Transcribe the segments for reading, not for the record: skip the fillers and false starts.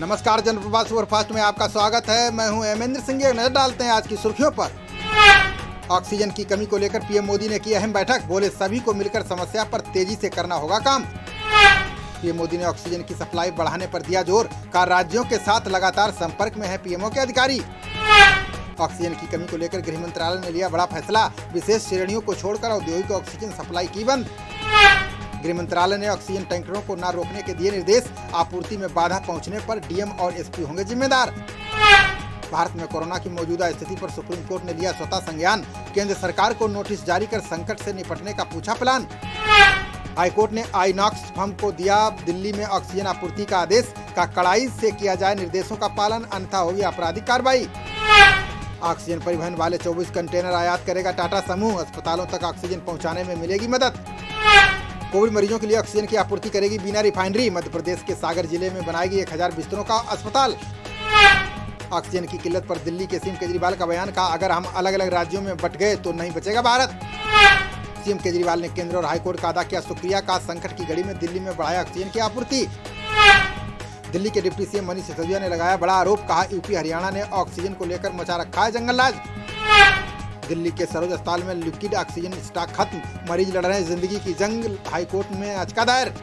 नमस्कार, जनप्रवास सुपरफास्ट में आपका स्वागत है। मैं हूं हेमेंद्र सिंह। नजर डालते हैं आज की सुर्खियों पर। ऑक्सीजन की कमी को लेकर पीएम मोदी ने की अहम बैठक। बोले सभी को मिलकर समस्या पर तेजी से करना होगा काम। पीएम मोदी ने ऑक्सीजन की सप्लाई बढ़ाने पर दिया जोर। कहा राज्यों के साथ लगातार संपर्क में है पीएमओ के अधिकारी। ऑक्सीजन की कमी को लेकर गृह मंत्रालय ने लिया बड़ा फैसला। विशेष श्रेणियों को छोड़कर औद्योगिक ऑक्सीजन सप्लाई की बंद। गृह मंत्रालय ने ऑक्सीजन टैंकरों को न रोकने के दिए निर्देश। आपूर्ति में बाधा पहुंचने पर डीएम और एसपी होंगे जिम्मेदार। भारत में कोरोना की मौजूदा स्थिति पर सुप्रीम कोर्ट ने लिया स्वतः संज्ञान। केंद्र सरकार को नोटिस जारी कर संकट से निपटने का पूछा प्लान। हाईकोर्ट ने आईनॉक्स फर्म को दिया दिल्ली में ऑक्सीजन आपूर्ति का आदेश। का कड़ाई से किया जाए निर्देशों का पालन, अन्यथा होगी आपराधिक कार्रवाई। ऑक्सीजन परिवहन वाले 24 कंटेनर आयात करेगा टाटा समूह। अस्पतालों तक ऑक्सीजन पहुंचाने में मिलेगी मदद। कोविड मरीजों के लिए ऑक्सीजन की आपूर्ति करेगी बीना रिफाइनरी। मध्य प्रदेश के सागर जिले में बनाएगी 1000 बिस्तरों का अस्पताल। ऑक्सीजन की किल्लत पर दिल्ली के सीएम केजरीवाल का बयान। कहा अगर हम अलग अलग राज्यों में बंट गए तो नहीं बचेगा भारत। सीएम केजरीवाल ने केंद्र और हाईकोर्ट का अदा किया शुक्रिया। का संकट की घड़ी में दिल्ली में बढ़ाया ऑक्सीजन की आपूर्ति। दिल्ली के डिप्टी सीएम मनीष सिसोदिया ने लगाया बड़ा आरोप। कहा यूपी हरियाणा ने ऑक्सीजन को लेकर मचा रखा है जंगलराज। दिल्ली के सरोज अस्पताल में लिक्विड ऑक्सीजन स्टॉक खत्म। मरीज लड़ रहे हैं जिंदगी की जंग। हाईकोर्ट में याचिका दायर।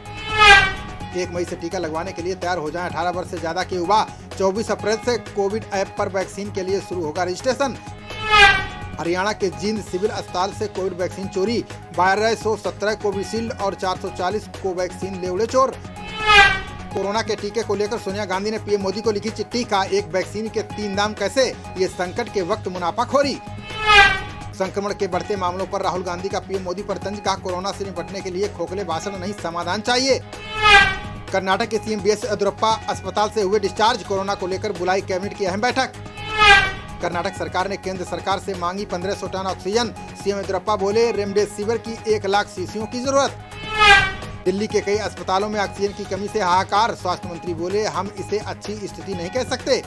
1 मई से टीका लगवाने के लिए तैयार हो जाएं 18 वर्ष से ज्यादा के युवा। 24 अप्रैल से कोविड ऐप पर वैक्सीन के लिए शुरू होगा रजिस्ट्रेशन। हरियाणा के जींद सिविल अस्पताल से कोविड वैक्सीन चोरी। 1217 कोविशील्ड और 440 कोवैक्सीन ले उड़े चोर। कोरोना के टीके को लेकर सोनिया गांधी ने पीएम मोदी को लिखी चिट्ठी। का एक वैक्सीन के 3 दाम कैसे, ये संकट के वक्त मुनाफाखोरी। संक्रमण के बढ़ते मामलों पर राहुल गांधी का पीएम मोदी पर तंज। कहा कोरोना से निपटने के लिए खोखले भाषण नहीं, समाधान चाहिए। कर्नाटक के सीएम बीएस येदियुरप्पा अस्पताल से हुए डिस्चार्ज। कोरोना को लेकर बुलाई कैबिनेट की अहम बैठक। कर्नाटक सरकार ने केंद्र सरकार से मांगी 1500 टन ऑक्सीजन। सीएम येदियुरप्पा बोले रेमडेसिविर की 1 लाख शीशियों की जरूरत। दिल्ली के कई अस्पतालों में ऑक्सीजन की कमी से हाहाकार। स्वास्थ्य मंत्री बोले हम इसे अच्छी स्थिति नहीं कह सकते।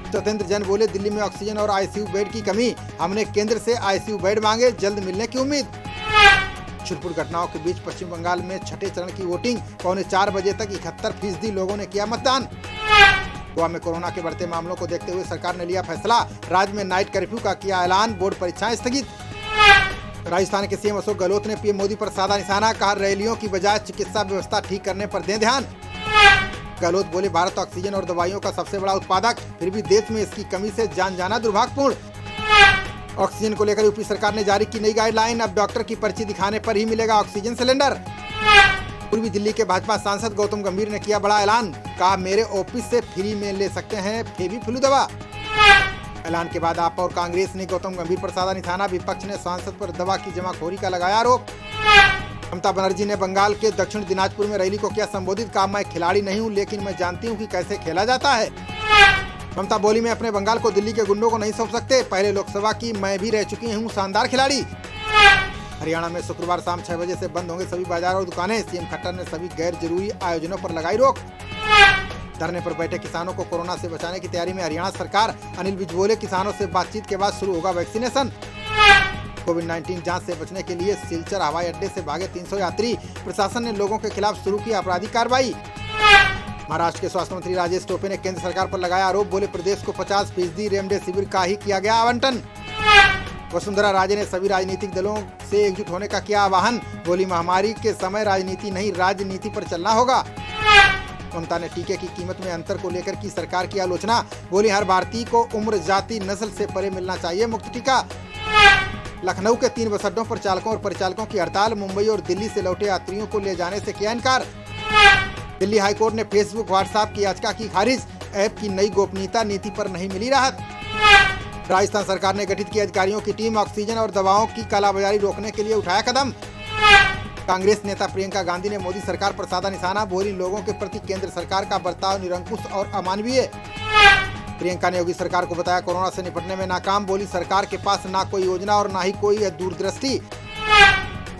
सत्येंद्र जैन बोले दिल्ली में ऑक्सीजन और आईसीयू बेड की कमी। हमने केंद्र से आईसीयू बेड मांगे, जल्द मिलने की उम्मीद। छिटपुट घटनाओं के बीच पश्चिम बंगाल में छठे चरण की वोटिंग। 3:45 बजे तक 71% लोगों ने किया मतदान। गोवा में कोरोना के बढ़ते मामलों को देखते हुए सरकार ने लिया फैसला। राज्य में नाइट कर्फ्यू का किया ऐलान। बोर्ड परीक्षाएं स्थगित। राजस्थान के सीएम अशोक गहलोत ने पीएम मोदी पर साधा निशाना। कहा रैलियों की बजाय चिकित्सा व्यवस्था ठीक करने पर दें ध्यान। गहलोत बोले भारत ऑक्सीजन और दवाइयों का सबसे बड़ा उत्पादक, फिर भी देश में इसकी कमी से जान जाना दुर्भाग्यपूर्ण। ऑक्सीजन को लेकर यूपी सरकार ने जारी की नई गाइडलाइन। अब डॉक्टर की पर्ची दिखाने पर ही मिलेगा ऑक्सीजन सिलेंडर। पूर्वी दिल्ली के भाजपा सांसद गौतम गंभीर ने किया बड़ा ऐलान। कहा मेरे ऑफिस से फ्री में ले सकते हैं फेविफ्लू दवा। ऐलान के बाद आप और कांग्रेस ने गौतम गंभीर पर साधा निशाना। विपक्ष ने सांसद पर दवा की जमाखोरी का लगाया आरोप। ममता बनर्जी ने बंगाल के दक्षिण दिनाजपुर में रैली को किया संबोधित। कहा मैं खिलाड़ी नहीं हूं, लेकिन मैं जानती हूं कि कैसे खेला जाता है। ममता बोली मैं अपने बंगाल को दिल्ली के गुंडों को नहीं सौंप सकते। पहले लोकसभा की मैं भी रह चुकी हूं शानदार खिलाड़ी। हरियाणा में शुक्रवार शाम 6 बजे से बंद होंगे सभी बाजार और दुकानें। सीएम खट्टर ने सभी गैर जरूरी आयोजनों पर लगाई रोक। धरने पर बैठे किसानों को कोरोना से बचाने की तैयारी में हरियाणा सरकार। अनिल विज बोले किसानों से बातचीत के बाद शुरू होगा वैक्सीनेशन। कोविड-19 जांच से बचने के लिए सिलचर हवाई अड्डे से भागे 300 यात्री। प्रशासन ने लोगों के खिलाफ शुरू की आपराधिक कार्रवाई। महाराष्ट्र के स्वास्थ्य मंत्री राजेश टोपे ने केंद्र सरकार पर लगाया आरोप। बोले प्रदेश को 50% रेमडेसिविर का ही किया गया आवंटन। वसुंधरा राजे ने सभी राजनीतिक दलों से एकजुट होने का किया आह्वान। बोली महामारी के समय राजनीति नहीं, राजनीति पर चलना होगा। ममता ने टीके की कीमत में अंतर को लेकर की सरकार की आलोचना। बोली हर भारतीय को उम्र, जाति, नस्ल से परे मिलना चाहिए मुफ्त टीका। लखनऊ के 3 बस अड्डों पर चालकों और परिचालकों की हड़ताल। मुंबई और दिल्ली से लौटे यात्रियों को ले जाने से किया इनकार। दिल्ली हाईकोर्ट ने फेसबुक, व्हाट्सएप की याचिका की खारिज। ऐप की नई गोपनीयता नीति पर नहीं मिली राहत। राजस्थान सरकार ने गठित की अधिकारियों की टीम। ऑक्सीजन और दवाओं की कालाबाजारी रोकने के लिए उठाया कदम। कांग्रेस नेता प्रियंका गांधी ने मोदी सरकार पर साधा निशाना। बोली लोगों के प्रति केंद्र सरकार का बर्ताव निरंकुश और अमानवीय। प्रियंका ने योगी सरकार को बताया कोरोना से निपटने में नाकाम। बोली सरकार के पास ना कोई योजना और ना ही कोई दूरदृष्टि।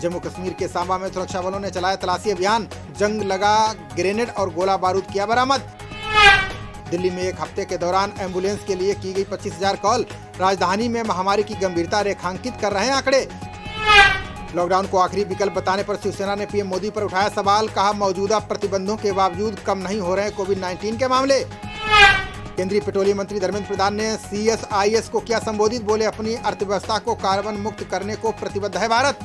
जम्मू कश्मीर के सांबा में सुरक्षा बलों ने चलाया तलाशी अभियान। जंग लगा ग्रेनेड और गोला बारूद किया बरामद। दिल्ली में एक हफ्ते के दौरान एम्बुलेंस के लिए की गई 25,000 कॉल। राजधानी में महामारी की गंभीरता रेखांकित कर रहे हैं आंकड़े। लॉकडाउन को आखिरी विकल्प बताने पर शिवसेना ने पीएम मोदी पर उठाया सवाल, कहा मौजूदा प्रतिबंधों के बावजूद कम नहीं हो रहे कोविड-19 के मामले। केंद्रीय पेट्रोलियम मंत्री धर्मेंद्र प्रधान ने CSIS को किया संबोधित, बोले अपनी अर्थव्यवस्था को कार्बन मुक्त करने को प्रतिबद्ध है भारत।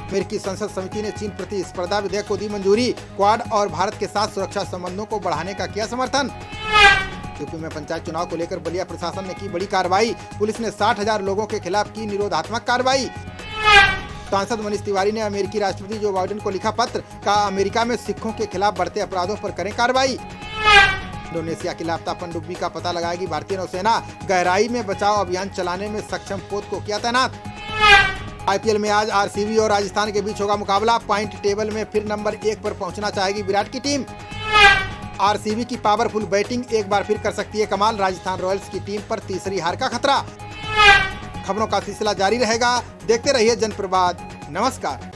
अमेरिकी संसद समिति ने चीन प्रति स्पर्धा विधेयक को दी मंजूरी, क्वाड और भारत के साथ सुरक्षा संबंधों को बढ़ाने का किया समर्थन। यूपी में पंचायत चुनाव को लेकर बलिया प्रशासन ने की बड़ी कार्रवाई, पुलिस ने 60,000 लोगों के खिलाफ की निरोधात्मक कार्रवाई। सांसद मनीष तिवारी ने अमेरिकी राष्ट्रपति जो बाइडेन को लिखा पत्र, कहा अमेरिका में सिखों के खिलाफ बढ़ते अपराधों पर करें कार्रवाई। इंडोनेशिया की लापता पनडुब्बी का पता लगाएगी भारतीय नौसेना, गहराई में बचाव अभियान चलाने में सक्षम पोत को किया तैनात। IPL में आज RCB और राजस्थान के बीच होगा मुकाबला, पॉइंट टेबल में फिर नंबर 1 पर पहुंचना चाहेगी विराट की टीम। RCB की पावरफुल बैटिंग एक बार फिर कर सकती है कमाल, राजस्थान रॉयल्स की टीम पर तीसरी हार का खतरा। खबरों का सिलसिला जारी रहेगा, देखते रहिए जनप्रवाद। नमस्कार।